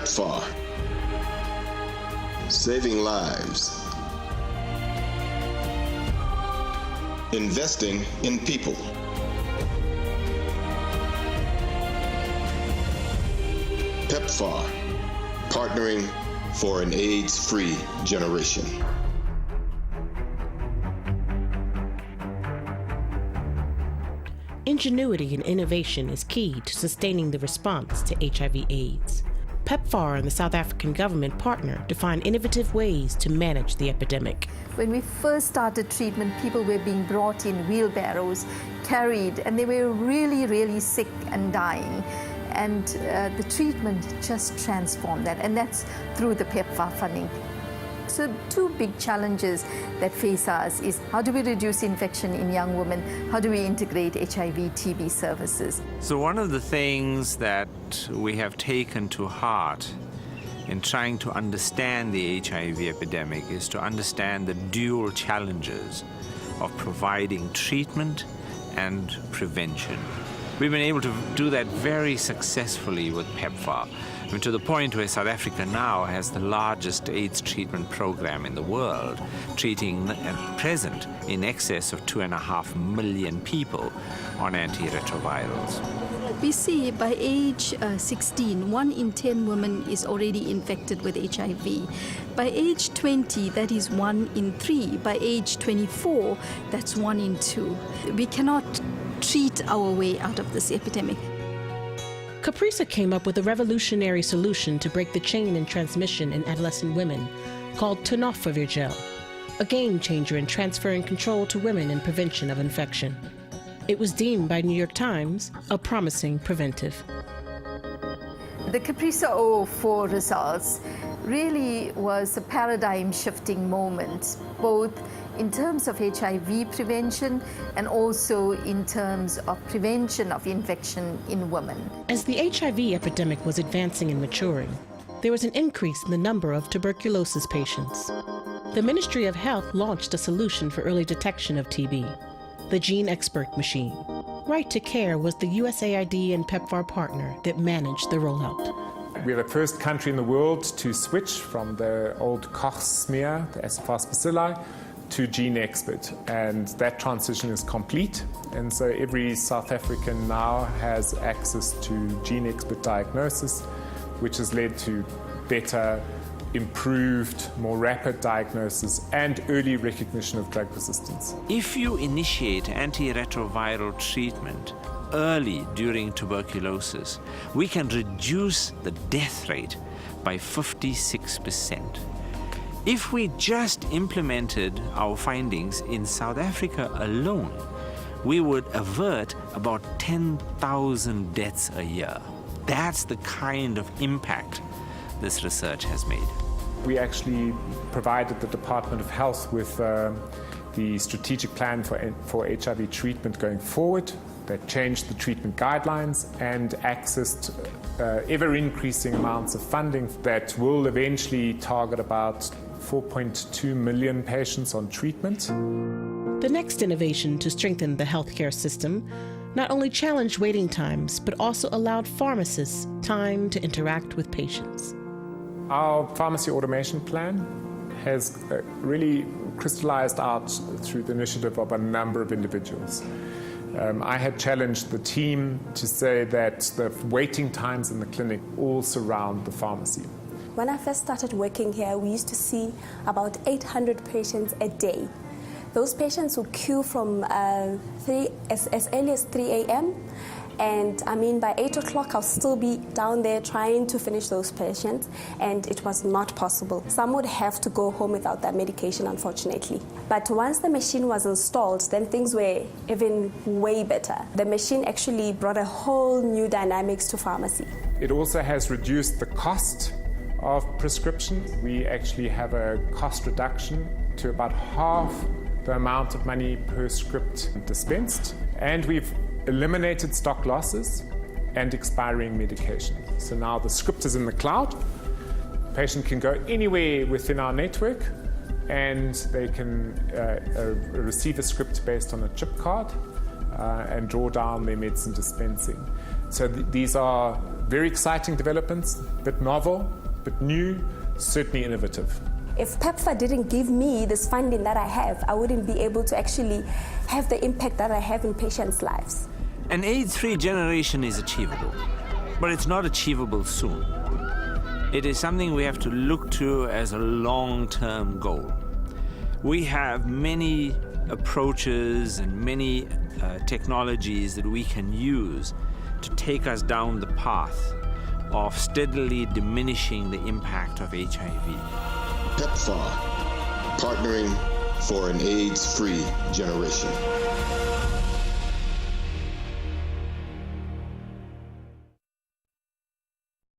Pepfar. Saving lives. Investing in people. Pepfar, partnering for an AIDS-free generation. Ingenuity and innovation is key to sustaining the response to HIV/AIDS. Pepfar and the South African government partner to find innovative ways to manage the epidemic. When we first started treatment, people were being brought in wheelbarrows, carried, and they were really, really sick and dying. And the treatment just transformed that, and that's through the Pepfar funding. So two big challenges that face us is how do we reduce infection in young women? How do we integrate HIV/TB services? So one of the things that we have taken to heart in trying to understand the HIV epidemic is to understand the dual challenges of providing treatment and prevention. We've been able to do that very successfully with Pepfar, to the point where South Africa now has the largest AIDS treatment program in the world, treating at present in excess of 2.5 million people on antiretrovirals. We see by age 16, 1 in 10 women is already infected with HIV. By age 20, that is 1 in 3. By age 24, that's 1 in 2. We cannot treat our way out of this epidemic. Caprisa came up with a revolutionary solution to break the chain in transmission in adolescent women called Tenofovir gel, a game changer in transferring control to women in prevention of infection. It was deemed by New York Times a promising preventive. The Caprisa 04 results really was a paradigm-shifting moment, both in terms of HIV prevention and also in terms of prevention of infection in women. As the HIV epidemic was advancing and maturing, there was an increase in the number of tuberculosis patients. The Ministry of Health launched a solution for early detection of TB, the Gene Expert Machine. Right to Care was the USAID and Pepfar partner that managed the rollout. We're the first country in the world to switch from the old Koch smear, the SFRs bacilli, to Gene Expert, and that transition is complete, and so every South African now has access to Gene Expert diagnosis, which has led to better, improved, more rapid diagnosis and early recognition of drug resistance. If you initiate antiretroviral treatment early during tuberculosis, we can reduce the death rate by 56%. If we just implemented our findings in South Africa alone, we would avert about 10,000 deaths a year. That's the kind of impact this research has made. We actually provided the Department of Health with the strategic plan for HIV treatment going forward. That changed the treatment guidelines and accessed ever-increasing amounts of funding that will eventually target about 4.2 million patients on treatment. The next innovation to strengthen the healthcare system not only challenged waiting times, but also allowed pharmacists time to interact with patients. Our pharmacy automation plan has really crystallized out through the initiative of a number of individuals. I had challenged the team to say that the waiting times in the clinic all surround the pharmacy. When I first started working here, we used to see about 800 patients a day. Those patients would queue from as early as 3 a.m. And I mean, by 8 o'clock, I'll still be down there trying to finish those patients, and it was not possible. Some would have to go home without that medication, unfortunately. But once the machine was installed, then things were even way better. The machine actually brought a whole new dynamics to pharmacy. It also has reduced the cost of prescription. We actually have a cost reduction to about half the amount of money per script dispensed, and we've eliminated stock losses and expiring medication. So now the script is in the cloud. The patient can go anywhere within our network and they can receive a script based on a chip card and draw down their medicine dispensing. So these are Very exciting developments, bit novel, bit new, certainly innovative. If Pepfar didn't give me this funding that I have, I wouldn't be able to actually have the impact that I have in patients' lives. An AIDS-free generation is achievable, but it's not achievable soon. It is something we have to look to as a long-term goal. We have many approaches and many technologies that we can use to take us down the path of steadily diminishing the impact of HIV. Pepfar, partnering for an AIDS-free generation.